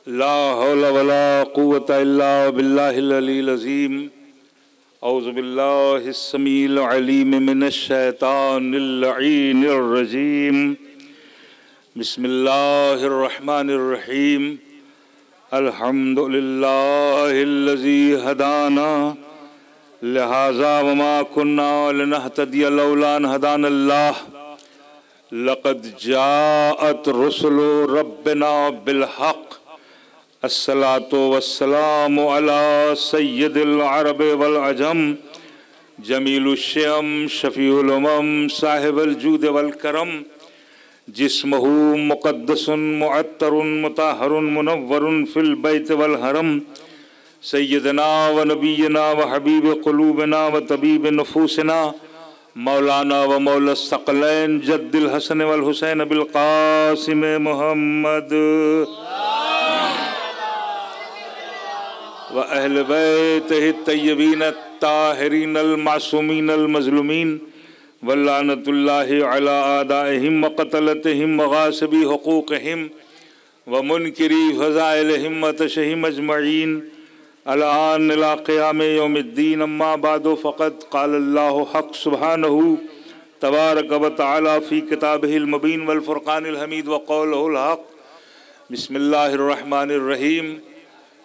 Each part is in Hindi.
ला हौला वला कुव्वता इल्ला बिल्लाहिल अलील अज़ीम। औज़ु बिल्लाहिस समील अलीम मिनश शैतानिर लईनिर रजीम। बिस्मिल्लाहिर रहमानिर रहीम। अल्हम्दुलिल्लाहिल्लज़ी हदाना लिहाज़ा वमा कुन्ना लिनहतदिया लौला अन हदानल्लाह। लक़द जाअत रुसुलु रब्बिना बिलहक़। अस्सलातु वस्सलामु अला सय्यिदिल अरब वल अजम। जमीलुश शयम शफीउल उमम साहिबुल जूद वल करम। जिस्मुहु मुक़द्दसुन मुअत्तरुन मुताहरुन मुनव्वरुन फिल बैत वल हरम। सय्यदना व नबीना व हबीब क़ुलूबिना व तबीब नुफूसिना मौलाना व मौला सकलैन जद्दिल हसन वल हुसैन बिल क़ासिम मुहम्मद व अहल बैतिहि तय्यबीन ताहिरीन अल मासूमीन अल मज़लूमीन व लानतुल्लाहि अला आदाइहिम व क़तलतिहिम व गासिबी हुक़ूक़िहिम व मुनकिरी फ़ज़ाइलिहिम व तशहिम अजमईन अलान इला क़ियाम यौमिद्दीन। अम्मा बादु फ़क़द क़ाल अल्लाहु हक़ सुब्हानहु तबारक व तआला फ़ी किताबिहिल मुबीन वल फ़ुरक़ानिल हमीद व क़ौलुहुल हक़। बिस्मिल्लाहिर रहमानिर रहीम।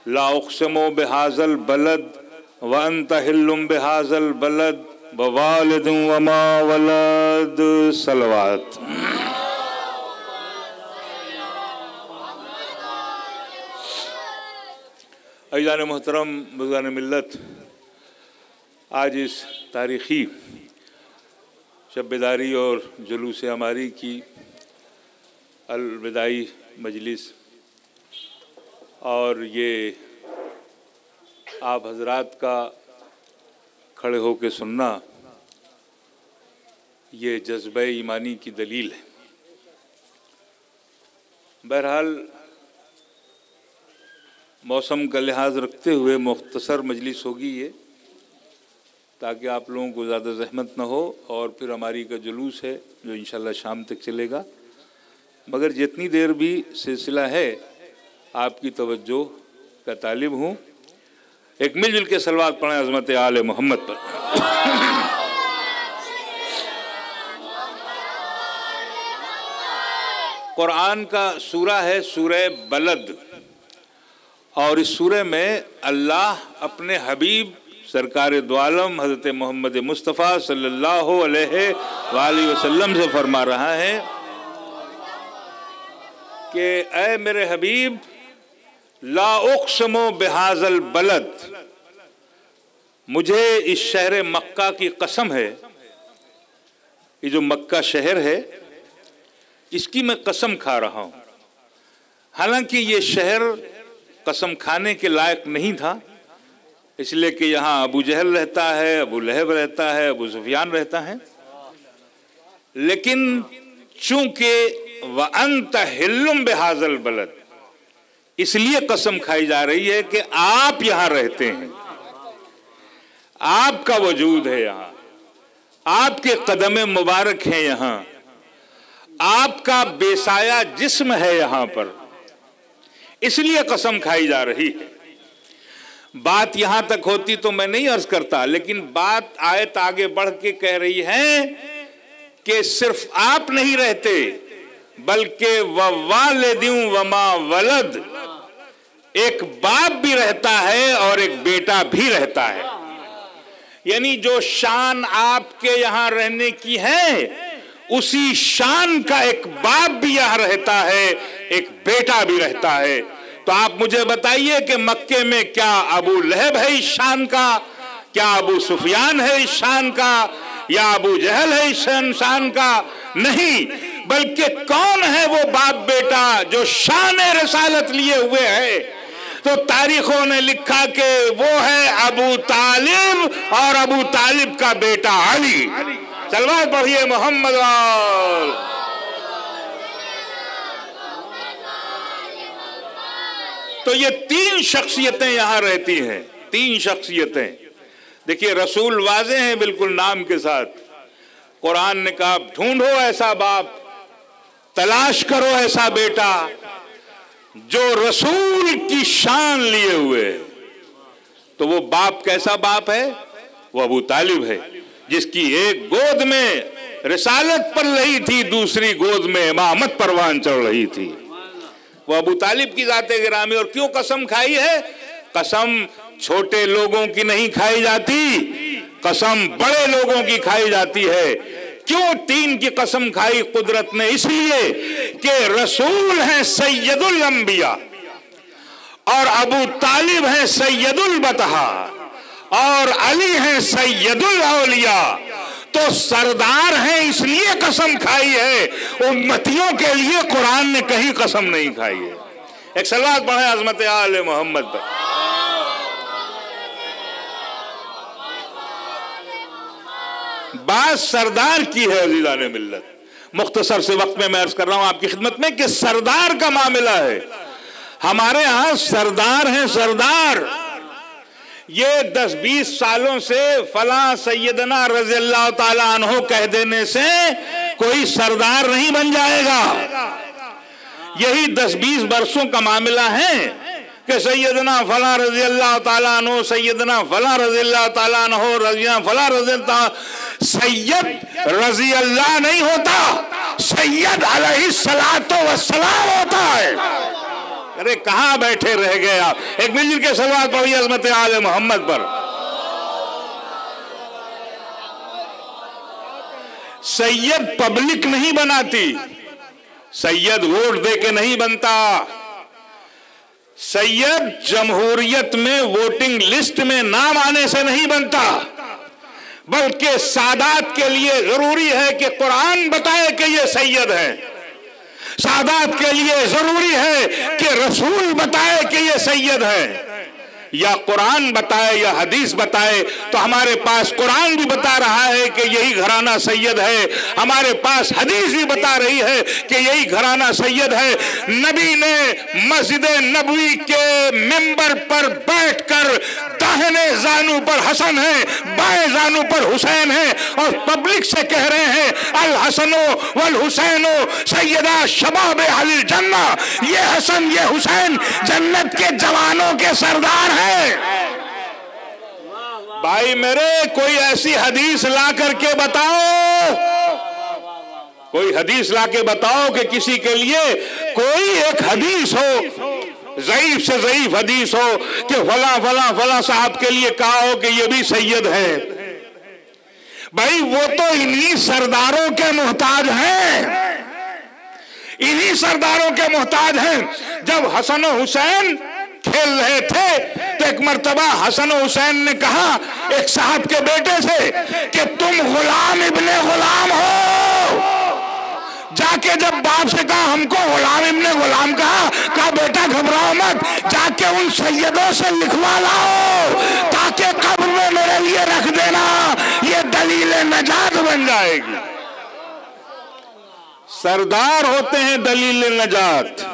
ला उक़्सिमु बिहाज़ल बलद व अन्त हिल्लुम बिहाज़ल बलद व वालिदिन व मा वलद। सलवात। अज़ीज़ान मोहतरम बुज़ुर्गान मिल्लत, आज इस तारीख़ी शब-ए-दारी और जुलूस अमारी की अलविदाई मजलिस और ये आप हज़रात का खड़े हो के सुनना, ये जज्बे ईमानी की दलील है। बहरहाल मौसम का लिहाज रखते हुए मुख्तसर मजलिस होगी ये, ताकि आप लोगों को ज़्यादा ज़हमत न हो। और फिर हमारी का जुलूस है जो इंशाल्लाह शाम तक चलेगा। मगर जितनी देर भी सिलसिला है आपकी तवज्जो का तालिब हूँ। एक मिलजुल के सलवात पढ़ें अज़मत आले मोहम्मद पर। कुरान का सूरा है सूरह बलद, और इस सूरह में अल्लाह अपने हबीब सरकार दो आलम हज़रत मोहम्मद मुस्तफ़ा सल्लल्लाहु अलैहि वसल्लम से फरमा रहा है कि ऐ मेरे हबीब, ला उक़्सिमु बिहाज़ल बलद, मुझे इस शहर मक्का की कसम है। ये जो मक्का शहर है इसकी मैं कसम खा रहा हूँ। हालांकि ये शहर कसम खाने के लायक नहीं था, इसलिए कि यहाँ अबू जहल रहता है, अबू लहब रहता है, अबू सुफियान रहता है। लेकिन चूंकि व अंत हिल्लुम बिहाज़ल बलद, इसलिए कसम खाई जा रही है कि आप यहाँ रहते हैं, आपका वजूद है यहाँ, आपके कदम मुबारक हैं यहाँ, आपका बेसाया जिस्म है यहाँ पर, इसलिए कसम खाई जा रही है। बात यहां तक होती तो मैं नहीं अर्ज करता, लेकिन बात आयत आगे बढ़ के कह रही है कि सिर्फ आप नहीं रहते बल्कि वालिदिन व मा वलद, एक बाप भी रहता है और एक बेटा भी रहता है। यानी जो शान आपके यहां रहने की है उसी शान का एक बाप भी यहां रहता है, एक बेटा भी रहता है। तो आप मुझे बताइए कि मक्के में क्या अबू लहब है इस शान का, क्या अबू सुफियान है इस शान का, या अबू जहल है इस शान का? नहीं, बल्कि कौन है वो बाप बेटा जो शान रसालत लिए हुए है? तो तारीखों ने लिखा कि वो है अबू तालिब, और अबू तालिब का बेटा अली। सलवात पढ़िए मोहम्मद। तो ये तीन शख्सियतें यहां रहती हैं, तीन शख्सियतें। देखिए रसूल वाज़े हैं बिल्कुल नाम के साथ। कुरान ने कहा ढूंढो ऐसा बाप, तलाश करो ऐसा बेटा जो रसूल की शान लिए हुए, तो वो बाप कैसा बाप है? वो अबू तालिब है, जिसकी एक गोद में रिसालत पल रही थी, दूसरी गोद में इमामत परवान चढ़ रही थी। वो अबू तालिब की ज़ाते गिरामी। और क्यों कसम खाई है? कसम छोटे लोगों की नहीं खाई जाती, कसम बड़े लोगों की खाई जाती है। क्यों 3 की कसम खाई कुदरत ने? इसलिए कि रसूल हैं सैयदुल अंबिया, और अबू तालिब हैं सैयदुल बतहा, और अली हैं सैयदुल औलिया। तो सरदार हैं इसलिए कसम खाई है, उम्मतियों के लिए कुरान ने कहीं कसम नहीं खाई है। एक सलात पढ़े अज़मत आले मोहम्मद पर। बात सरदार की है अज़ीज़ान मिल्लत। मुख्तसर से वक्त में मैं अर्ज कर रहा हूं आपकी खिदमत में कि सरदार का मामला है। हमारे यहां सरदार हैं, सरदार। ये 10-20 सालों से फला सैयदना रज़ियल्लाहु ताला अन्हु कह देने से कोई सरदार नहीं बन जाएगा। यही 10-20 वर्षों का मामला है कि सैयदना फला रज़ियल्लाहु ताला अन्हु, सैयदना फला रज़ियल्लाहु ताला अन्हु, रज़िया फला रज़ियल्लाहु। सैयद रज़ी अल्लाह नहीं होता, सैयद अलैहिस्सलातो वस्सलाम होता है। अरे कहां बैठे रह गए आप? एक मिलजुल के सलवात पढ़िए अज़मत आले मोहम्मद पर। सैयद पब्लिक नहीं बनाती, सैयद वोट दे के नहीं बनता। सैयद जमहूरियत में वोटिंग लिस्ट में नाम आने से नहीं बनता, बल्कि सादात के लिए जरूरी है कि कुरान बताए कि ये सैयद है। सादात के लिए जरूरी है कि रसूल बताए कि ये सैयद है, या कुरान बताए या हदीस बताए। तो हमारे पास कुरान भी बता रहा है कि यही घराना सैयद है, हमारे पास हदीस भी बता रही है कि यही घराना सैयद है। नबी ने मस्जिद नबवी के मिंबर पर बैठकर दाहिने जानू पर हसन है, बाएं जानू पर हुसैन है, और पब्लिक से कह रहे हैं अल हसनो वल हुसैनो सैयदा शबाब अहलिल जन्ना। ये हसन ये हुसैन जन्नत के जवानों के सरदार है। भाई मेरे, कोई ऐसी हदीस ला करके बताओ, कोई हदीस ला के बताओ कि किसी के लिए कोई एक हदीस हो, ज़ईफ से ज़ईफ हदीस हो कि फला फला फला साहब के लिए कहा हो कि ये भी सैयद है। भाई वो तो इन्हीं सरदारों के मोहताज हैं, इन्हीं सरदारों के मोहताज हैं। जब हसन और हुसैन खेल रहे थे तो एक मर्तबा हसन और हुसैन ने कहा एक साहब के बेटे से कि तुम गुलाम इब्ने गुलाम हो। जाके जब बाप से कहा हमको गुलाम इब्ने गुलाम कहा बेटा घबराओ मत, जाके उन सैयदों से लिखवा लाओ ताकि कब्र में मेरे लिए रख देना, ये दलील नजात बन जाएगी। सरदार होते हैं दलील नजात,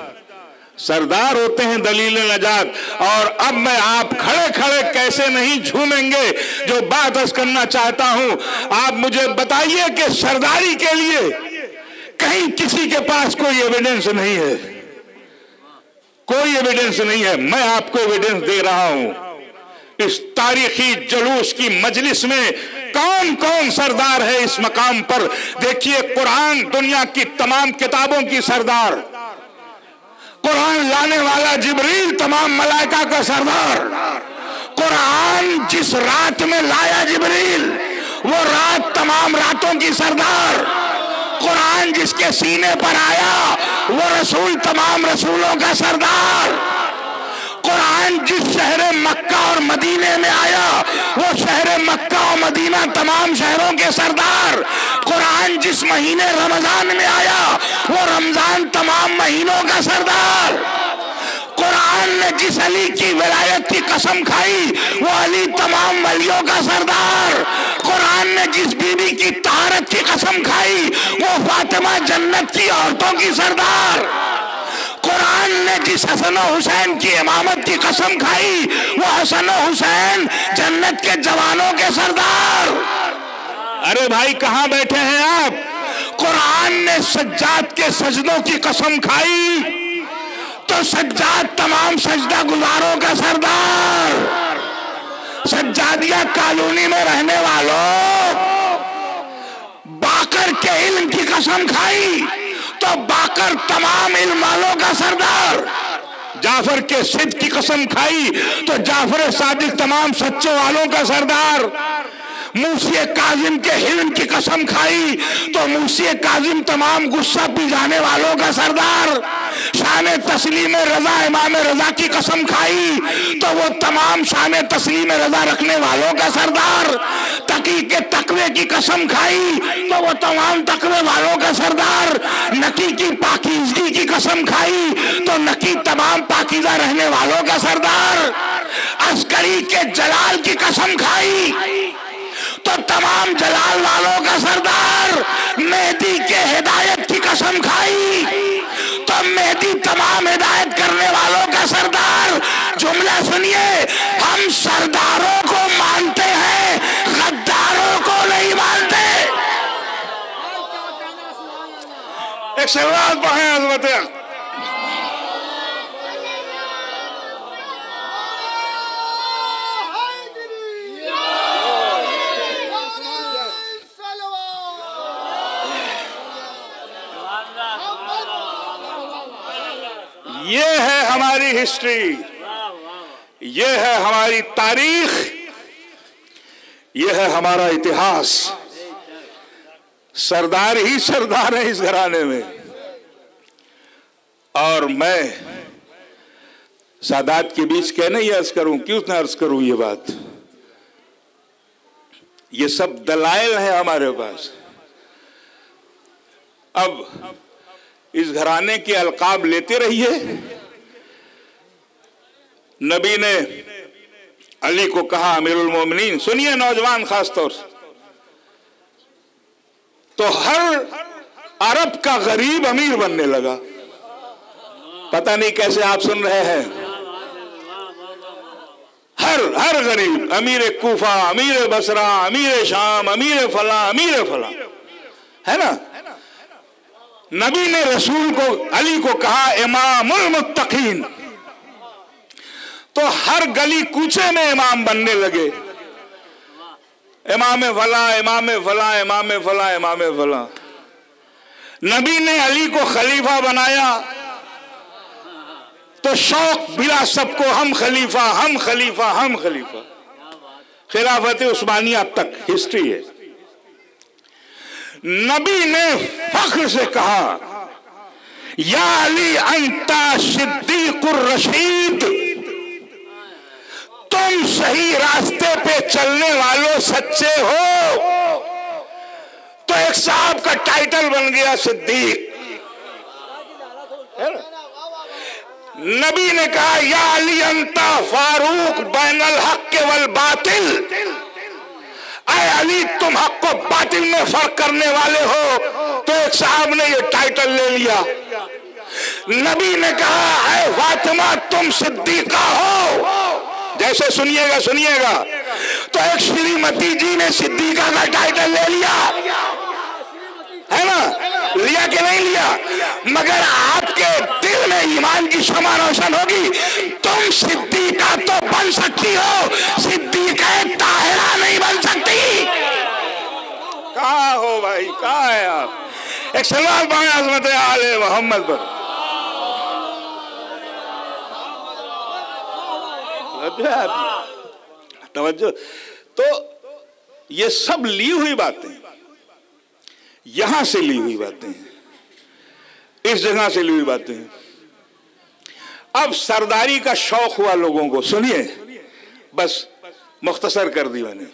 सरदार होते हैं दलील नजात। और अब मैं आप खड़े खड़े कैसे नहीं झूमेंगे, जो बात अर्ज करना चाहता हूं। आप मुझे बताइए कि सरदारी के लिए कहीं किसी के पास कोई एविडेंस नहीं है, कोई एविडेंस नहीं है। मैं आपको एविडेंस दे रहा हूं। इस तारीखी जुलूस की मजलिस में कौन कौन सरदार है इस मकाम पर? देखिए, कुरान दुनिया की तमाम किताबों की सरदार, कुरान लाने वाला जिब्रील तमाम मलाइका का सरदार, कुरान जिस रात में लाया जिब्रील वो रात तमाम रातों की सरदार, कुरान जिसके सीने पर आया वो रसूल तमाम रसूलों का सरदार, कुरान जिस शहर मक्का और मदीने में आया वो शहर मक्का और मदीना तमाम शहरों के सरदार, कुरान जिस महीने रमजान में आया वो रमजान तमाम महीनों का सरदार, कुरान ने जिस अली की विलायत की कसम खाई वो अली तमाम वलियों का सरदार, कुरान ने जिस बीबी की तारत की कसम खाई वो फातिमा जन्नत की औरतों की सरदार, कुरान ने जिस हसन और हुसैन की इमामत की कसम खाई वो हसन और हुसैन जन्नत के जवानों के सरदार। अरे भाई कहां बैठे हैं आप? कुरान ने सज्जाद के सजदों की कसम खाई तो सज्जाद तमाम सजदा गुजारों का सरदार, सज्जादिया कॉलोनी में रहने वालों, बाकर के इल्म की कसम खाई तो बाकर तमाम इल्म वालों का सरदार, जाफर के सिद्ध की कसम खाई तो जाफर सादिक तमाम सच्चे वालों का सरदार, मूसी काजिम के हिल्म की कसम खाई तो मूसी काजिम तमाम गुस्सा पी जाने वालों का सरदार, शान तस्लीम रजा इमाम रजा की कसम खाई तो वो तमाम शान तस्लीम रजा रखने वालों का सरदार, तकी के तकवे की कसम खाई तो वो तमाम तकवे वालों का सरदार, नकी की पाकीज़गी की कसम खाई तो नकी तमाम पाकीज़ा रहने वालों का सरदार, अस्करी के जलाल की कसम खाई तो तमाम जलाल वालों का सरदार, मेहदी के हिदायत की कसम खाई तो मेहदी तमाम हिदायत करने वालों का सरदार। जुमला सुनिए, हम सरदारों को मानते हैं, गद्दारों को नहीं मानते। एक सवाल पढ़ें हज़रत ये है हमारी हिस्ट्री, ये है हमारी तारीख, ये है हमारा इतिहास। सरदार ही सरदार है इस घराने में। और मैं सादात के बीच कह नहीं अर्ज करूं, क्यों ना अर्ज करूं ये बात, ये सब दलाइल है हमारे पास। अब इस घराने के अलकाब लेते रहिए। नबी ने अली को कहा अमीरुल मोमिनीन, सुनिए नौजवान खास तौर से, तो हर अरब का गरीब अमीर बनने लगा। पता नहीं कैसे आप सुन रहे हैं, हर गरीब, अमीर कूफा, अमीर बसरा, अमीर शाम, अमीर फला, अमीर फला, है ना। नबी ने रसूल को, अली को कहा इमामुल मुत्तकीन, तो हर गली कूचे में इमाम बनने लगे। इमाम फला, इमाम फला, इमाम फला, इमाम फला। नबी ने अली को खलीफा बनाया तो शौक मिला सबको, हम खलीफा, हम खलीफा, हम खलीफा। खिलाफत उस्मानिया तक हिस्ट्री है। नबी ने फख्र से कहा या अली अंता सिद्दीकुर रशीद, तुम सही रास्ते पे चलने वालों सच्चे हो। तो एक साहब का टाइटल बन गया सिद्दीक। नबी ने कहा या अली अंता फारूक बैनल हक वल बातिल, अय अली तुम हक को बातिल में फर्क करने वाले हो। तो एक साहब ने ये टाइटल ले लिया। नबी ने कहा अय फातिमा तुम सिद्दीका हो, जैसे सुनिएगा सुनिएगा। तो एक श्रीमती जी ने सिद्दीका का टाइटल ले लिया, है ना, लिया कि नहीं लिया। मगर आपके दिल में ईमान की शमा रोशन होगी। तुम सिद्दीका तो बन सकती हो, सिद्दीका ताहिरा नहीं बन सकती। कहाँ हो भाई, कहाँ है आप? एक सवाल पाए अज़मत आले मोहम्मद पर। तवज्जो। तो ये सब ली हुई बातें, यहां से ली हुई बातें, इस जगह से ली हुई बातें। अब सरदारी का शौक हुआ लोगों को, सुनिए, बस मुख्तसर कर दी मैंने।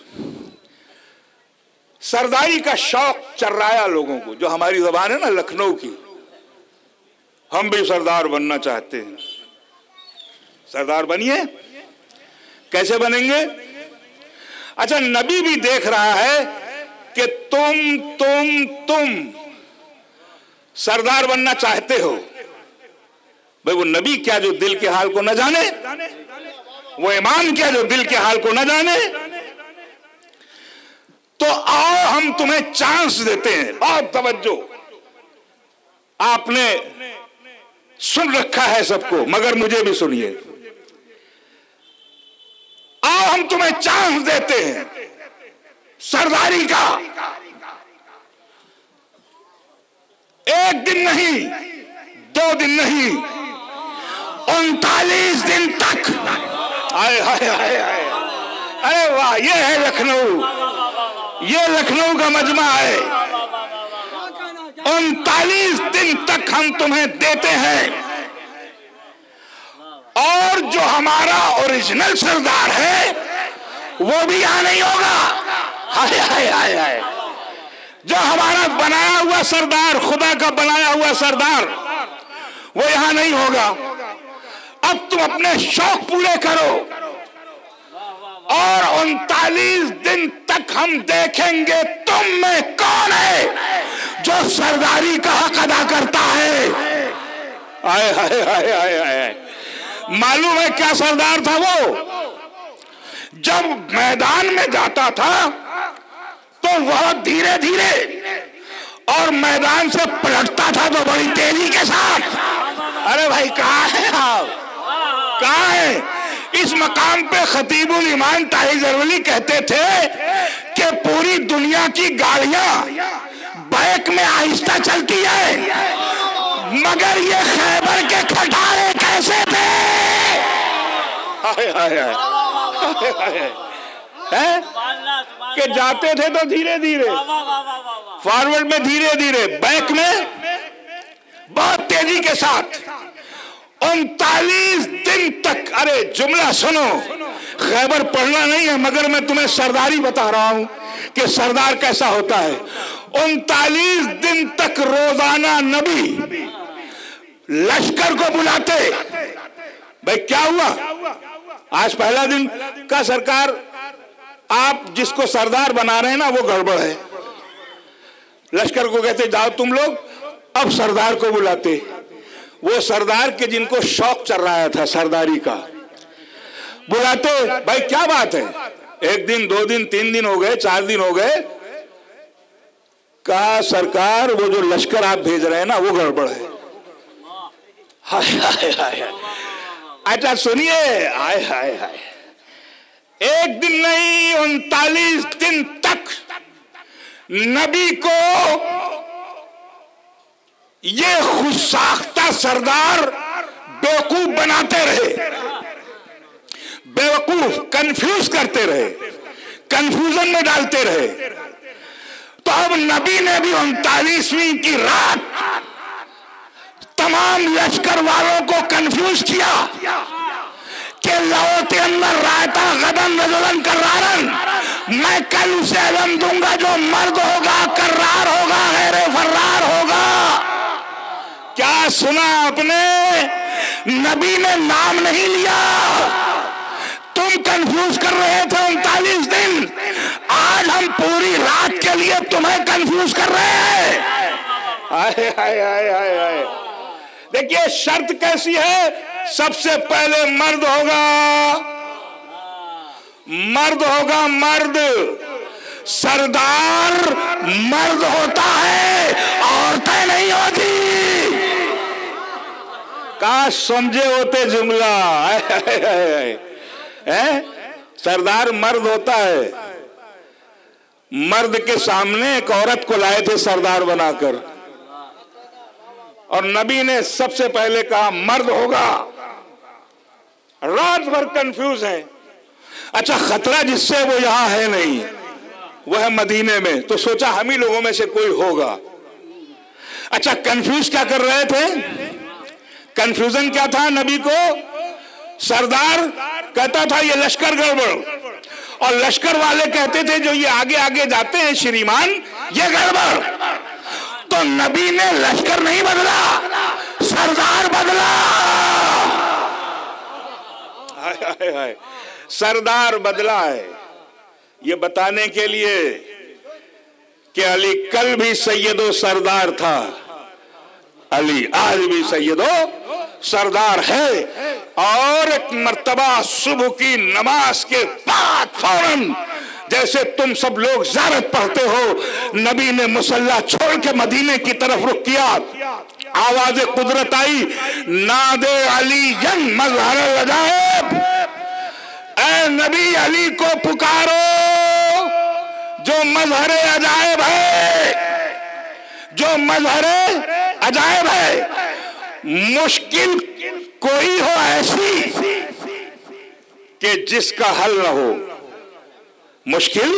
सरदारी का शौक चर्राया लोगों को, जो हमारी जबान है ना लखनऊ की, हम भी सरदार बनना चाहते हैं। सरदार बनिए, कैसे बनेंगे? अच्छा, नबी भी देख रहा है कि तुम सरदार बनना चाहते हो। भाई वो नबी क्या जो दिल के हाल को न जाने, वो इमाम क्या जो दिल के हाल को न जाने। तो आओ हम तुम्हें चांस देते हैं। बहुत तवज्जो, आपने सुन रखा है सबको, मगर मुझे भी सुनिए। आओ हम तुम्हें चांस देते हैं सरदारी का। एक दिन नहीं, 2 दिन नहीं, 39 दिन तक। आए हाय हाय हाय, अरे वाह, ये है लखनऊ, ये लखनऊ का मजमा है। 39 दिन तक हम तुम्हें देते हैं, और जो हमारा ओरिजिनल सरदार है वो भी यहां नहीं होगा। हाय हाय हाय हाय, जो हमारा बनाया हुआ सरदार, खुदा का बनाया हुआ सरदार, वो यहां नहीं होगा। अब तुम अपने शौक पूरे करो, और 39 दिन तक हम देखेंगे तुम में कौन है जो सरदारी का हक अदा करता है। आए हाय हाय हाय हाय, मालूम है क्या सरदार था वो? जब मैदान में जाता था तो वह धीरे धीरे, और मैदान से पलटता था तो बड़ी तेजी के साथ। अरे भाई कहाँ है आप, कहाँ है? इस मकाम पे खतीबुल ईमान ताहिर जरवली कहते थे कि पूरी दुनिया की गाड़ियां बैक में आहिस्ता चलती है, मगर ये खैबर के खटारे कैसे थे? हाय हाय हाय, हैं कि जाते थे तो धीरे धीरे, फॉरवर्ड में धीरे धीरे, बैक में बहुत तेजी के साथ। 39 दिन तक। अरे जुमला सुनो, खैबर पढ़ना नहीं है, मगर मैं तुम्हें सरदारी बता रहा हूं कि सरदार कैसा होता है। 39 दिन तक रोजाना नबी लश्कर को बुलाते। भाई क्या हुआ? आज पहला दिन का सरकार, आप जिसको सरदार बना रहे हैं ना, वो गड़बड़ है। लश्कर को कहते जाओ तुम लोग, अब सरदार को बुलाते। वो सरदार के जिनको शौक चल रहा था सरदारी का, बुलाते। भाई क्या बात है? 1 दिन 2 दिन 3 दिन हो गए, 4 दिन हो गए। कहा सरकार वो जो लश्कर आप भेज रहे हैं ना, वो गड़बड़ है। हाय हाय हाय, अच्छा सुनिए, हाय हाय हाय, 1 दिन नहीं 39 दिन तक नबी को ये खुदसाख्ता सरदार बेवकूफ बनाते रहे, बेवकूफ, कंफ्यूज करते रहे, कंफ्यूजन में डालते रहे। तो अब नबी ने भी 39वीं की रात तमाम लश्कर वालों को कंफ्यूज किया कि लौते अंदर रायता गदन रजुलन कर्रारन, मैं कल उसे अलम दूंगा जो मर्द होगा, कर्रार होगा, गैर फर्रार होगा। क्या सुना आपने? नबी ने नाम नहीं लिया। तुम कंफ्यूज कर रहे थे 39 दिन, आज हम पूरी रात के लिए तुम्हें कंफ्यूज कर रहे हैं। आए आए आए आए आए, देखिए शर्त कैसी है। सबसे पहले मर्द होगा, मर्द होगा, मर्द। सरदार मर्द होता है, औरतें नहीं होती। काश समझे होते जुमला। सरदार मर्द होता है। मर्द के सामने एक औरत को लाए थे सरदार बनाकर, और नबी ने सबसे पहले कहा मर्द होगा। रात भर कंफ्यूज है। अच्छा, खतरा जिससे वो यहां है नहीं, वो है मदीने में, तो सोचा हम ही लोगों में से कोई होगा। अच्छा, कंफ्यूज क्या कर रहे थे? कंफ्यूजन क्या था? नबी को सरदार कहता था ये लश्कर गड़बड़, और लश्कर वाले कहते थे जो ये आगे आगे जाते हैं श्रीमान, ये गड़बड़। तो नबी ने लश्कर नहीं बदला, सरदार बदला। हाय हाय हाय, सरदार बदला है। ये बताने के लिए कि अली कल भी सैयदो सरदार था, अली आज भी सैयदो सरदार है। और एक मर्तबा सुबह की नमाज के बाद फौरन जैसे तुम सब लोग ज़ियारत पढ़ते हो, नबी ने मुसल्ला छोड़ के मदीने की तरफ रुख किया। आवाज कुदरत आई, नादे अली जन मजहर अजायब, ऐ नबी अली को पुकारो जो मजहर अजायब है, जो मजहर अजायब है। मुश्किल कोई हो ऐसी कि जिसका हल न हो, मुश्किल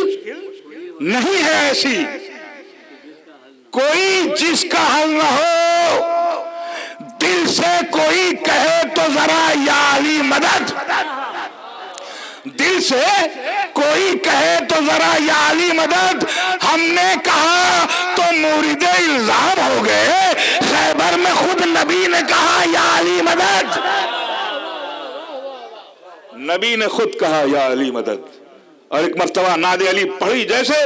नहीं है ऐसी कोई जिसका हल न हो। दिल से कोई कहे तो जरा या अली मदद, दिल से कोई कहे तो जरा या अली मदद। हमने कहा तो मुरीदे इल्जाम हो गए, खैबर में खुद नबी ने कहा या अली मदद, नबी ने खुद कहा या अली मदद। और एक मर्तबा नादे अली पढ़ी, जैसे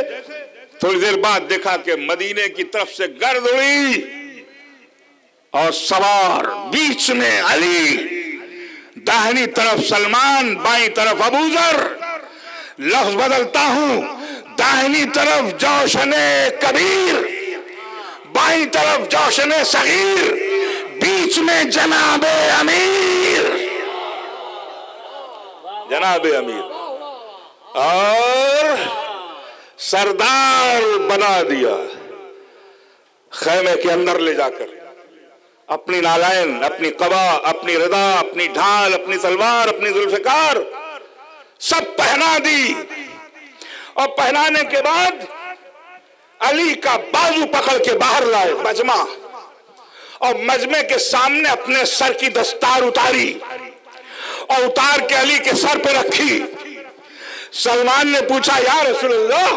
थोड़ी देर बाद देखा कि मदीने की तरफ से गर्द उड़ी और सवार बीच में अली, दाहिनी तरफ सलमान, बाईं तरफ अबूजर। लफ्ज बदलता हूं, दाहिनी तरफ जौशने कबीर, बाईं तरफ जौशने सगीर, बीच में जनाबे अमीर, जनाबे अमीर। और सरदार बना दिया खैमे के अंदर ले जाकर। अपनी नालायन, अपनी कबा, अपनी रदा, अपनी ढाल, अपनी तलवार, अपनी जुल्फिकार सब पहना दी। और पहनाने के बाद अली का बाजू पकड़ के बाहर लाए मजमा, और मजमे के सामने अपने सर की दस्तार उतारी और उतार के अली के सर पे रखी। सलमान ने पूछा, या रसूलल्लाह,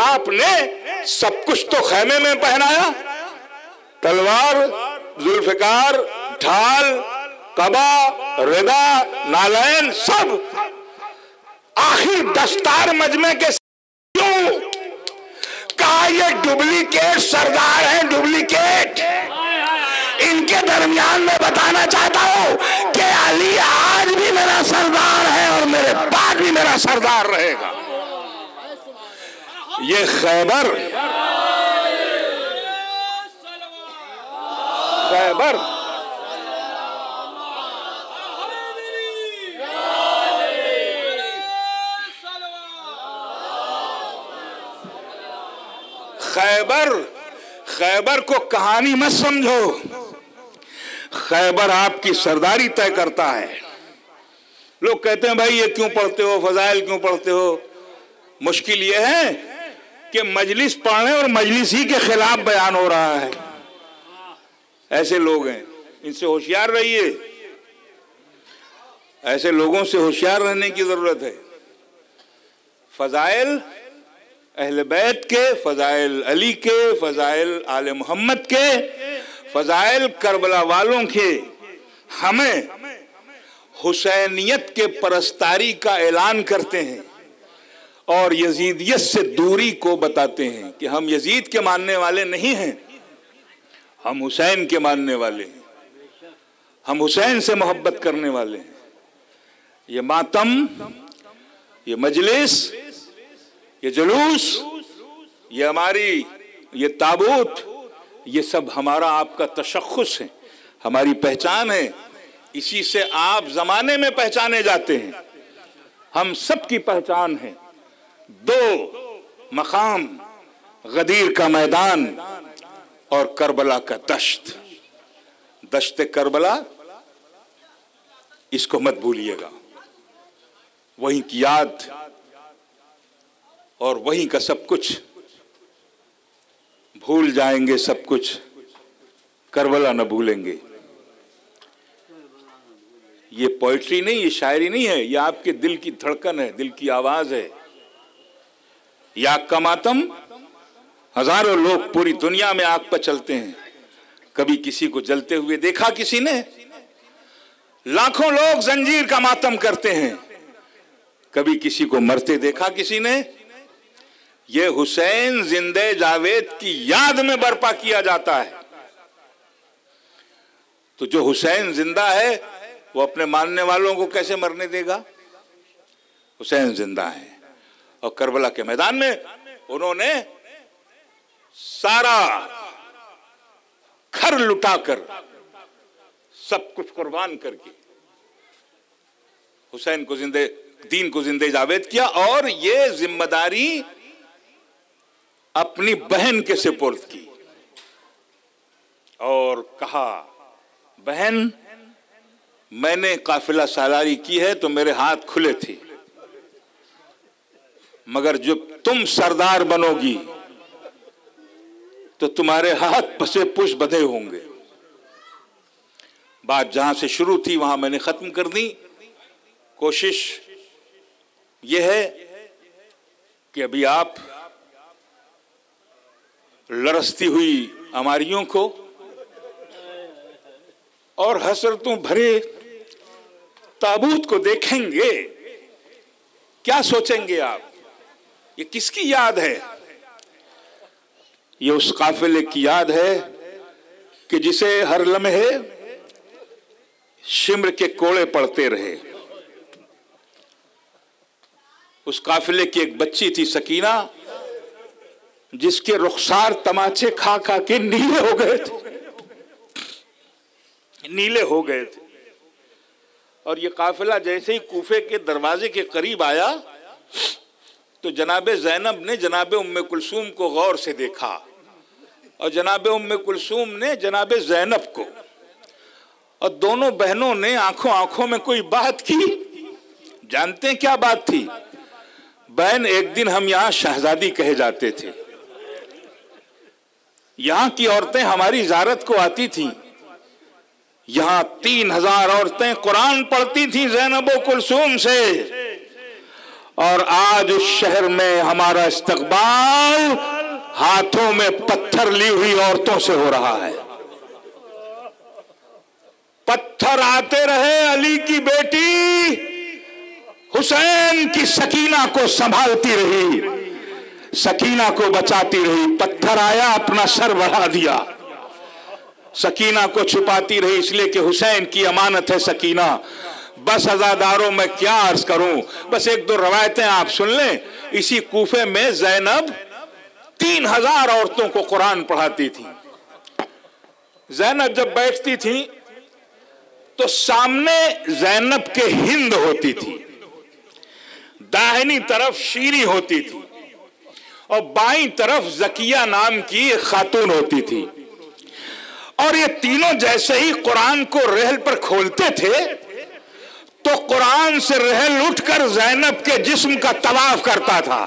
आपने सब कुछ तो खैमे में पहनाया, तलवार, जुल्फिकार, ढाल, कबा, रिदा, नालैन सब, आखिर दस्तार मजमे के क्यों? कहा ये डुप्लीकेट सरदार हैं, डुप्लीकेट। इनके दरमियान में बताना चाहता हूं कि अली आज भी मेरा सरदार है और मेरे बाद भी मेरा सरदार रहेगा। ये खैबर, खैबर खैबर खैबर को कहानी मत समझो, खैबर आपकी सरदारी तय करता है। लोग कहते हैं भाई ये क्यों पढ़ते हो, फजाइल क्यों पढ़ते हो? मुश्किल ये है कि मजलिस पढ़ने और मजलिस ही के खिलाफ बयान हो रहा है। ऐसे लोग हैं, इनसे होशियार रहिए, ऐसे लोगों से होशियार रहने की जरूरत है। फजाइल अहले बैत के, फजाइल अली के, फजाइल आले मोहम्मद के, फजाइल करबला वालों के हमें हुसैनियत के परस्तारी का ऐलान करते हैं और यजीदियत से दूरी को बताते हैं कि हम यजीद के मानने वाले नहीं हैं, हम हुसैन के मानने वाले हैं, हम हुसैन से मोहब्बत करने वाले हैं। ये मातम, ये मजलिस, ये जुलूस, ये हमारी ये ताबूत, ये सब हमारा आपका तशख्खुस है, हमारी पहचान है। इसी से आप जमाने में पहचाने जाते हैं। हम सब की पहचान है दो मकाम, गदीर का मैदान और करबला का दश्त। दश्त करबला, इसको मत भूलिएगा। वहीं की याद और वहीं का सब कुछ, भूल जाएंगे सब कुछ, करबला न भूलेंगे। ये पोइट्री नहीं, ये शायरी नहीं है, ये आपके दिल की धड़कन है, दिल की आवाज है। याक का मातम, हजारों लोग पूरी दुनिया में आग पर चलते हैं। कभी किसी को जलते हुए देखा किसी ने? लाखों लोग जंजीर का मातम करते हैं, कभी किसी को मरते देखा किसी ने? ये हुसैन जिंदे जावेद की याद में बर्पा किया जाता है। तो जो हुसैन जिंदा है वो अपने मानने वालों को कैसे मरने देगा? हुसैन जिंदा है और करबला के मैदान में उन्होंने सारा घर लुटाकर सब कुछ कुर्बान करके हुसैन को दीन को जिंदे जावेद किया और ये जिम्मेदारी अपनी बहन के सुपुर्द की और कहा, बहन मैंने काफिला सालारी की है तो मेरे हाथ खुले थे, मगर जब तुम सरदार बनोगी तो तुम्हारे हाथ पसे पुश बंधे होंगे। बात जहां से शुरू थी वहां मैंने खत्म कर दी। कोशिश यह है कि अभी आप लरसती हुई अमारियों को और हसरतों भरे ताबूत को देखेंगे। क्या सोचेंगे आप, ये किसकी याद है? ये उस काफिले की याद है कि जिसे हर लम्हे शिम्र के कोड़े पड़ते रहे। उस काफिले की एक बच्ची थी सकीना, जिसके रुखसार तमाचे खा खा के नीले हो गए थे, नीले हो गए थे। और ये काफिला जैसे ही कूफे के दरवाजे के करीब आया तो जनाबे ज़ैनब ने जनाबे उम्मे कुलसूम को गौर से देखा और जनाबे उम्मे कुलसूम ने जनाबे ज़ैनब को, और दोनों बहनों ने आंखों आंखों में कोई बात की। जानते हैं क्या बात थी? बहन, एक दिन हम यहां शहजादी कहे जाते थे, यहां की औरतें हमारी ज़ियारत को आती थीं, यहां 3000 औरतें कुरान पढ़ती थीं ज़ैनब व कुलसूम से, और आज उस शहर में हमारा इस्तकबाल हाथों में पत्थर ली हुई औरतों से हो रहा है। पत्थर आते रहे, अली की बेटी हुसैन की सकीना को संभालती रही, सकीना को बचाती रही। पत्थर आया, अपना सर बढ़ा दिया, सकीना को छुपाती रही, इसलिए कि हुसैन की अमानत है सकीना। बस अज़ादारों में क्या अर्ज करूं, बस एक दो रवायतें आप सुन लें। इसी कूफे में ज़ैनब 3000 औरतों को कुरान पढ़ाती थी। ज़ैनब जब बैठती थी तो सामने ज़ैनब के हिंद होती थी, दाहिनी तरफ शीरी होती थी और बाईं तरफ ज़किया नाम की एक खातून होती थी। और ये तीनों जैसे ही कुरान को रहल पर खोलते थे तो कुरान से रहल उठकर ज़ैनब के जिस्म का तवाफ करता था।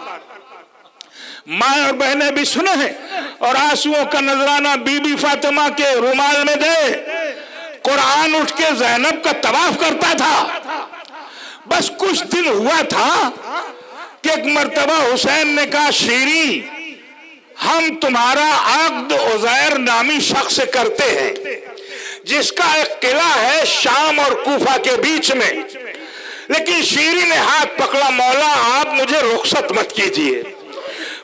माँ और बहनें भी सुने हैं, और आंसुओं का नजराना बीबी फातिमा के रुमाल में दे, कुरान उठ के ज़ैनब का तवाफ करता था। बस कुछ दिन हुआ था कि एक मर्तबा हुसैन ने कहा, शीरी हम तुम्हारा अक्द उज़ैर नामी शख्स से करते हैं, जिसका एक किला है शाम और कूफा के बीच में। लेकिन शीरी ने हाथ पकड़ा, मौला आप मुझे रुखसत मत कीजिए,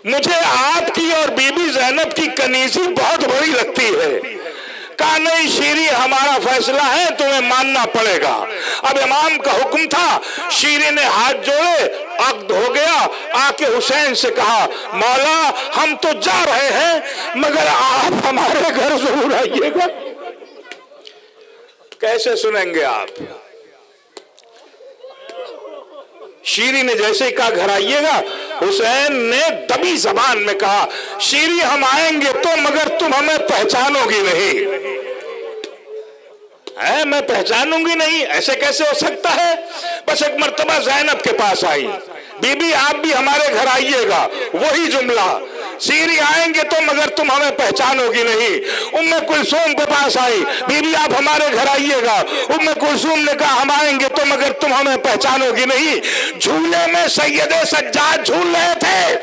मुझे आपकी और बीबी ज़ैनब की कनीज़ी बहुत बड़ी लगती है। कहा नहीं शीरी, हमारा फैसला है, तुम्हें मानना पड़ेगा। अब इमाम का हुक्म था, शीरी ने हाथ जोड़े, अक्द हो गया। आके हुसैन से कहा, मौला हम तो जा रहे हैं, मगर आप हमारे घर जरूर आइएगा। कैसे सुनेंगे आप? शीरी ने जैसे ही कहा घर आइएगा, हुसैन ने दबी जबान में कहा, शीरी हम आएंगे तो, मगर तुम हमें पहचानोगी नहीं। है, मैं पहचानूंगी नहीं, ऐसे कैसे हो सकता है? बस एक मर्तबा ज़ैनब के पास आई, बीबी आप भी हमारे घर आइएगा, वही जुमला। शीरी आएंगे तो, मगर तुम हमें पहचानोगी नहीं। उम्मे कुलसूम के पास आई, बीबी आप हमारे घर आइएगा। उम्मे कुलसूम ने कहा हम आएंगे तो, मगर तुम हमें पहचानोगी नहीं। झूले में सैयदे सज्जाद झूल रहे थे,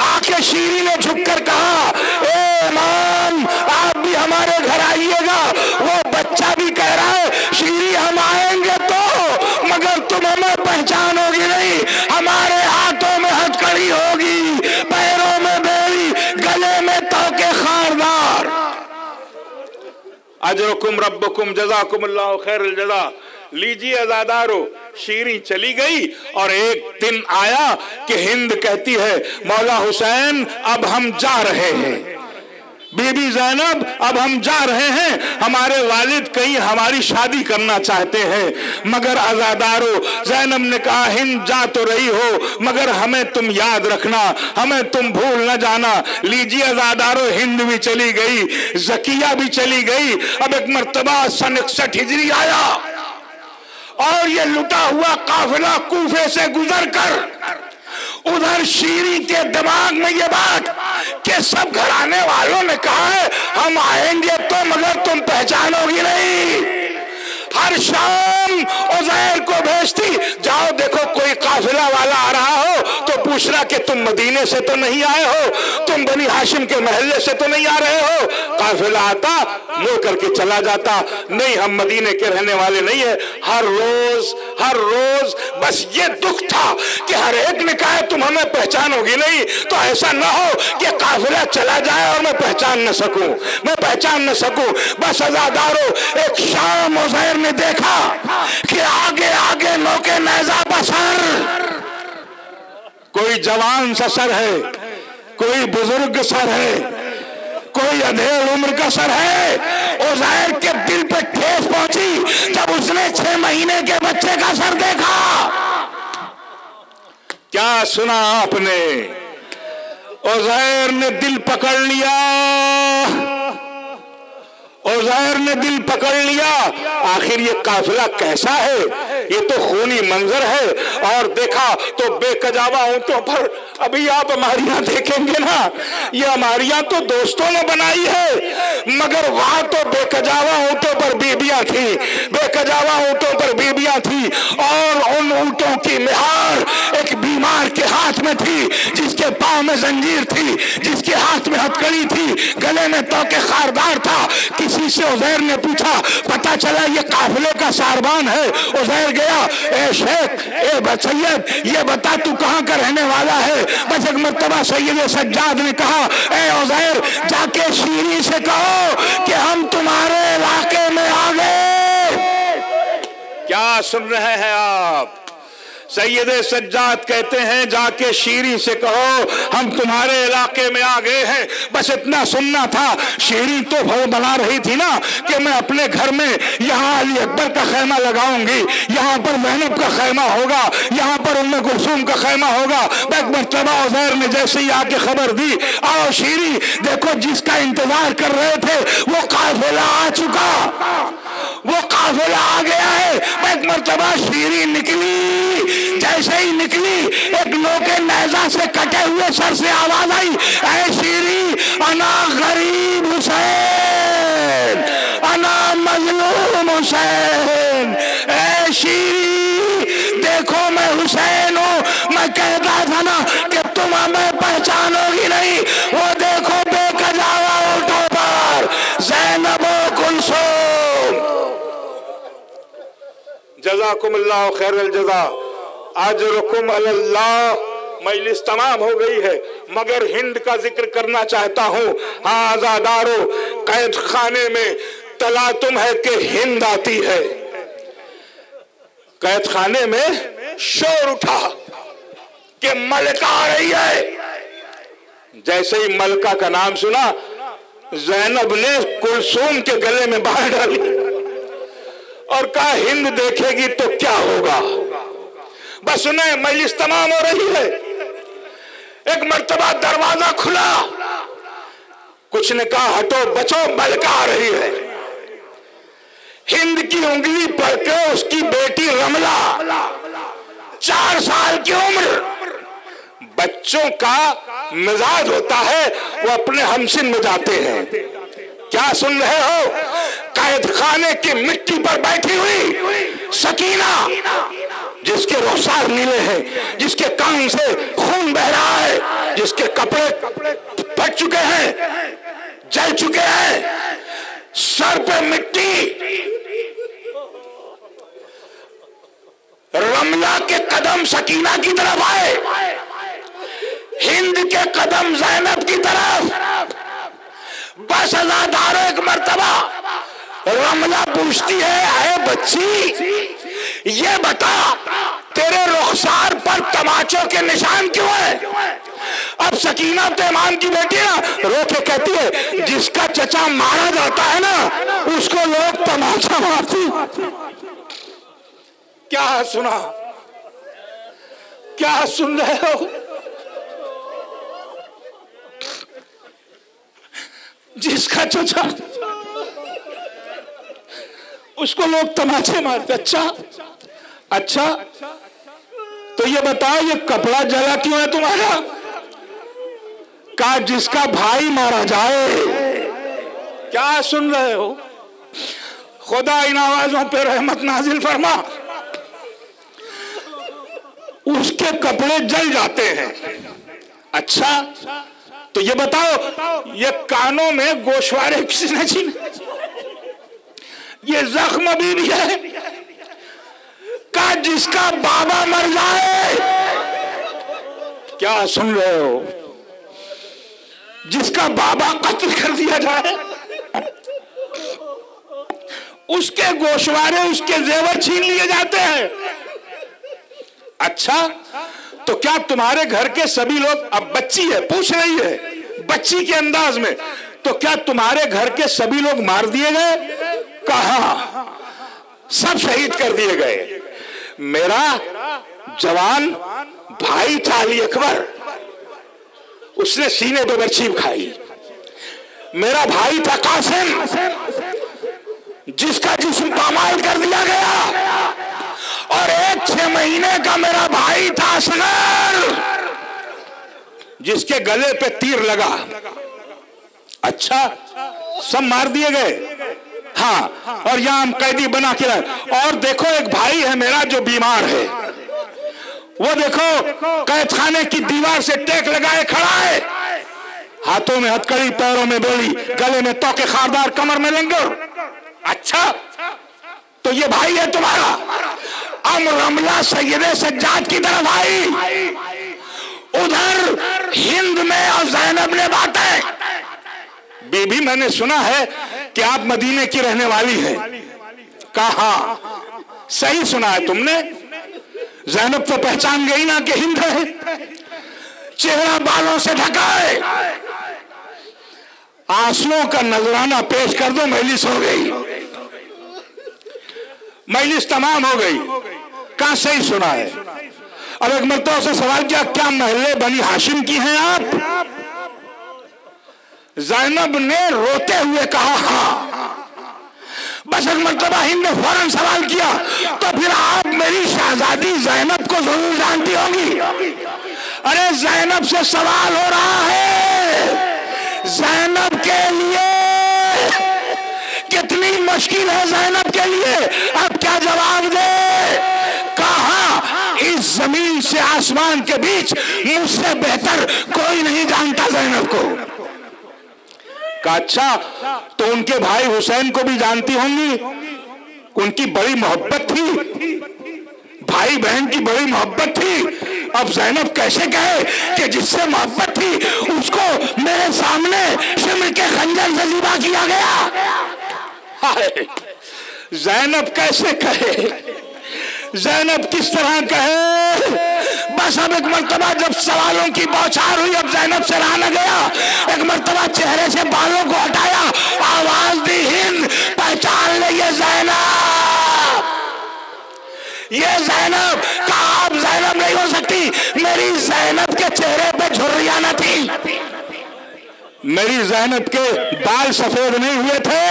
आके शीरी ने झुककर कहा, ए इमाम आप भी हमारे घर आइएगा। वो बच्चा भी कह रहा है, शीरी हम आएंगे तो, मगर तुम हमें पहचानोगी नहीं। हमारे हाथों में हथकड़ी होगी, पैरों में बेड़ी, गले में तोके खारदार। अजरुकुम रब्बुकुम जज़ाकुमुल्लाहु खैरुल जज़ा। लीजिए अज़ादारो, शीरी चली गई। और एक दिन आया कि हिंद कहती है मौला हुसैन अब हम जा रहे हैं, बीबी ज़ैनब अब हम जा रहे हैं, हमारे वालिद कहीं हमारी शादी करना चाहते हैं। मगर अज़ादारो, ज़ैनब ने कहा हिंद जा तो रही हो मगर हमें तुम याद रखना, हमें तुम भूल न जाना। लीजिए अज़ादारो, हिंद भी चली गई, ज़किया भी चली गई। अब एक मर्तबा सन 61 हिजरी आया और ये लुटा हुआ काफिला कूफे से गुजर कर उधर शीरी के दिमाग में ये बात कि सब घराने वालों ने कहा है हम आएंगे तो मगर तुम पहचानोगी नहीं। हर शाम उज़ैर को भेजती, जाओ देखो कोई काफिला वाला आ रहा हो तो पूछना कि तुम मदीने से तो नहीं आए हो, तुम बनी हाशिम के महल्ले से तो नहीं आ रहे हो। काफिला आता, मुंह करके चला जाता, नहीं हम मदीने के रहने वाले नहीं है। हर रोज बस ये दुख था कि हर एक ने कहा तुम हमें पहचानोगी नहीं, तो ऐसा ना हो कि काफिला चला जाए और मैं पहचान न सकूं। बस अज़ादारो, एक शाम उज़ैर ने देखा कि आगे आगे नौके नेज़ा बसर, कोई जवान सा सर है, कोई बुजुर्ग सर है, कोई अधेड़ उम्र का सर है। उज़ैर के दिल पे ठेस पहुंची जब उसने 6 महीने के बच्चे का सर देखा। क्या सुना आपने? उज़ैर ने दिल पकड़ लिया, उज़ैर ने दिल पकड़ लिया। आखिर ये काफिला कैसा है, ये तो खूनी मंजर है। और देखा तो बेकजावा ऊंटों पर, अभी आप हमारियां देखेंगे ना, ये हमारियां तो दोस्तों ने बनाई है मगर वहां तो बेकजावा ऊंटों पर बीबियां थी, बेकजावा ऊंटों पर बीबियां थी। और उन ऊंटों की मिहार एक बीमार के हाथ में थी, जिसके पांव में जंजीर थी, जिसके हाथ में हथकड़ी थी, गले में तोके खारदार था। किसी से उज़ैर ने पूछा, पता चला ये काफिले का सारबान है। उज़ैर गया, ए शेख, ए सैयद, ये बता तू कहाँ का रहने वाला है? बस एक मर्तबा सैयद सज्जाद ने कहा, ए उज़ैर, जाके शीरी से कहो कि हम तुम्हारे इलाके में आ गए। क्या सुन रहे हैं आप? सैयद सज्जाद कहते हैं जाके शीरी से कहो हम तुम्हारे इलाके में आ गए हैं। बस इतना सुनना था। शीरी तो वो बना रही थी ना कि मैं अपने घर में यहाँ अली अकबर का खैमा लगाऊंगी, यहाँ पर ज़ैनब का खैमा होगा, यहाँ पर उम्मे कुलसूम का खैमा होगा। एक मर्तबा उज़ैर ने जैसे ही आके खबर दी, आओ शीरी, देखो जिसका इंतजार कर रहे थे वो काफिला आ चुका, वो काफिला आ गया है। एक मर्तबा शीरी निकली, जैसे ही निकली एक नोके नेज़ा से कटे हुए सर से आवाज आई, ऐ शीरी, अना गरीब हुसैन, अना मजलूम हुसैन। ऐ शीरी, देखो मैं हुसैन हूँ, मैं कहता था ना कि तुम हमें पहचानोगे नहीं। वो देखो बेकजावा ऊँटों पर ज़ैनब कुलसूम। जज़ाकुमुल्लाह खैरल जज़ा, अजरुकुम अल्लाह। मजलिस तमाम हो गई है मगर हिंद का जिक्र करना चाहता हूँ। हाँ अज़ादारो, कैद खाने में तलातुम है कि हिंद आती है। कैद खाने में शोर उठा कि मलका आ रही है। जैसे ही मलका का नाम सुना, ज़ैनब ने कुलसूम के गले में बांध डाली और कहा हिंद देखेगी तो क्या होगा। बस सुने, मजलिस तमाम हो रही है। एक मर्तबा दरवाजा खुला, कुछ ने कहा हटो बचो, मलका आ रही है। हिंद की उंगली पड़ के उसकी बेटी रमला, 4 साल की उम्र। बच्चों का मिजाज होता है वो अपने हमसिन में जाते हैं। क्या सुन रहे हो? कैद खाने की मिट्टी पर बैठी हुई सकीना, जिसके रुखसार नीले हैं, जिसके कान से खून बह रहा है, जिसके कपड़े फट चुके हैं, जल चुके हैं, सर पे मिट्टी। रमला के कदम सकीना की तरफ आए, हिंद के कदम ज़ैनब की तरफ। बस अज़ादारो, एक मर्तबा रमला पूछती है, अरे बच्ची ये बता तेरे रुखसार पर तमाचों के निशान क्यों है? अब सकीना तो इमाम की बेटी ना रो के कहती है जिसका चचा मारा जाता है ना उसको लोग तमाचा मारते। क्या सुना, क्या सुन रहे हो? जिसका चचा उसको लोग तमाचे मारते। अच्छा अच्छा, तो ये बताओ ये कपड़ा जला क्यों है तुम्हारा? का जिसका भाई मारा जाए। क्या सुन रहे हो? खुदा इन आवाजों पे रहमत नाजिल फरमा। उसके कपड़े जल जाते हैं। अच्छा, तो ये बताओ ये कानों में गोशवारे किसने छीने? ये जख्म भी है का जिसका बाबा मर जाए। क्या सुन रहे हो? जिसका बाबा कत्ल कर दिया जाए, उसके गोशवारे उसके जेवर छीन लिए जाते हैं। अच्छा, तो क्या तुम्हारे घर के सभी लोग, अब बच्ची है पूछ रही है बच्ची के अंदाज में, तो क्या तुम्हारे घर के सभी लोग मार दिए गए? कहा सब शहीद कर दिए गए। मेरा जवान भाई था अली अकबर, उसने सीने पे बर्छी खाई। मेरा भाई था कासिम, जिसका जिस्म पामाल कर दिया गया। और 6 महीने का मेरा भाई था असगर, जिसके गले पे तीर लगा। अच्छा, सब मार दिए गए। हाँ, और यहां हम कैदी बना के रहे। और देखो एक भाई है मेरा जो बीमार है, वो देखो कैद खाने की दीवार से टेक लगाए खड़ा है, हाथों में हथकड़ी, पैरों में बेड़ी, गले में तोके खारदार, कमर में लंगर। अच्छा, तो ये भाई है तुम्हारा। अब रमला सैयदे सज्जाद की तरफ आई, उधर हिंद में और ज़ैनब ने बातें। बीबी मैंने सुना है कि आप मदीने की रहने वाली है। कहा सही सुना है तुमने। ज़ैनब तो पहचान गई ना कि हिंद है। चेहरा बालों से ढका है। आंसुओं का नजराना पेश कर दो, मजलिस हो गई, मजलिस तमाम हो गई। कहां सही सुना है? अब एक मर्तबा से सवाल किया, क्या महल्ले बनी हाशिम की हैं आप? ज़ैनब ने रोते हुए कहा हाँ। बस एक मर्तबा हिंद ने फौरन सवाल किया, तो फिर आप मेरी शहजादी ज़ैनब को जरूर जानती होंगी। अरे ज़ैनब से सवाल हो रहा है, ज़ैनब के लिए कितनी मुश्किल है, ज़ैनब के लिए अब क्या जवाब दे? कहा इस जमीन से आसमान के बीच मुझसे बेहतर कोई नहीं जानता ज़ैनब को। कहा अच्छा, तो उनके भाई हुसैन को भी जानती होंगी, उनकी बड़ी मोहब्बत थी, भाई बहन की बड़ी मोहब्बत थी। अब ज़ैनब कैसे कहे कि जिससे मोहब्बत थी उसको मेरे सामने शिमर के खंजर से ज़िबा किया गया। हाय, ज़ैनब कैसे कहे, ज़ैनब किस तरह कहे? बस अब एक मर्तबा जब सवालों की बौछार हुई, अब ज़ैनब से रहा न गया। एक मर्तबा चेहरे से बालों को हटाया, आवाज दी, हिंद पहचान ले ये ज़ैनब, ये ज़ैनब। कहा आप ज़ैनब नहीं हो सकती, मेरी ज़ैनब के चेहरे पे झुर्रियां न थी, मेरी ज़ैनब के बाल सफेद नहीं हुए थे।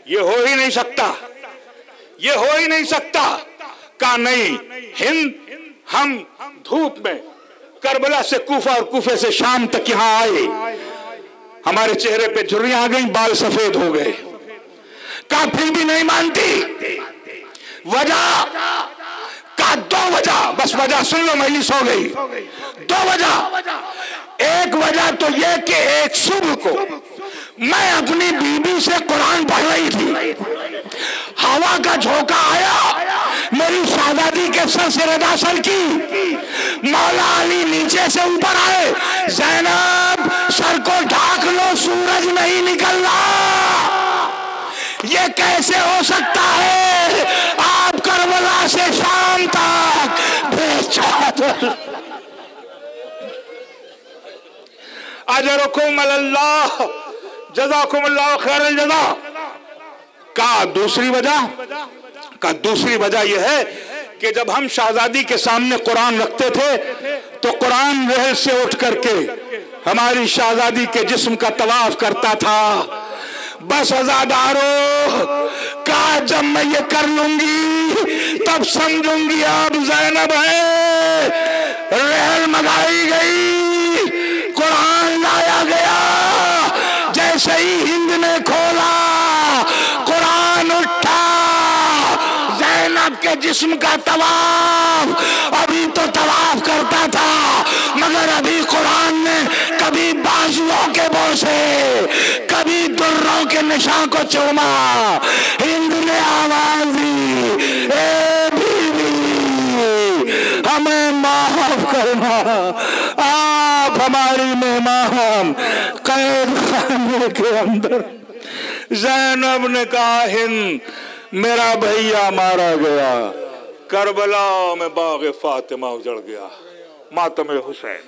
ये हो ही नहीं सकता, ये हो ही नहीं सकता। कहा नहीं हिंद, हम धूप में करबला से कूफा और कूफे से शाम तक यहां आए, हमारे चेहरे पे झुर्रियां आ गई, बाल सफेद हो गए। कहा फिर भी नहीं मानती, वजह? का 2 वजह, बस वजह सुन लो, मजलिस हो गई। 2 वजह। एक वजह तो यह कि एक सुबह को मैं अपनी बीबी से कुरान पढ़ रही थी, हवा का झोंका आया, मेरी शहजादी के सर से रदा सर की, मौला अली नीचे से ऊपर आए, ज़ैनब सर को ढाक लो, सूरज नहीं निकल रहा। ये कैसे हो सकता है? आपका अजरकुम अल्लाह जज़ाकुमुल्लाह खैरल जज़ा। का दूसरी वजह यह है कि जब हम शहजादी के सामने कुरान रखते थे तो कुरान रहल से उठ करके हमारी शहजादी के जिस्म का तवाफ करता था। बस अज़ादारों का जब मैं ये कर लूंगी तब समझूंगी आप ज़ैनब है। रहल मंगाई गई, कुरान लाया गया, जैसे ही हिंद ने खोला कुरान उठा। ज़ैनब के जिस्म का तवाफ, अभी तो तवाफ करता था मगर अभी कुरान ने कभी बाजुओं के बोसे कभी दुर्रों के निशान को चूमा। हिंद ने आवाज दी, ए बीवी हमें माफ करना, आप हमारी मेहमान कैद खाने के अंदर। ज़ैनब ने कहा हिंद मेरा भैया मारा गया, करबला में बाग फातिमा उजड़ गया, मातम हुसैन।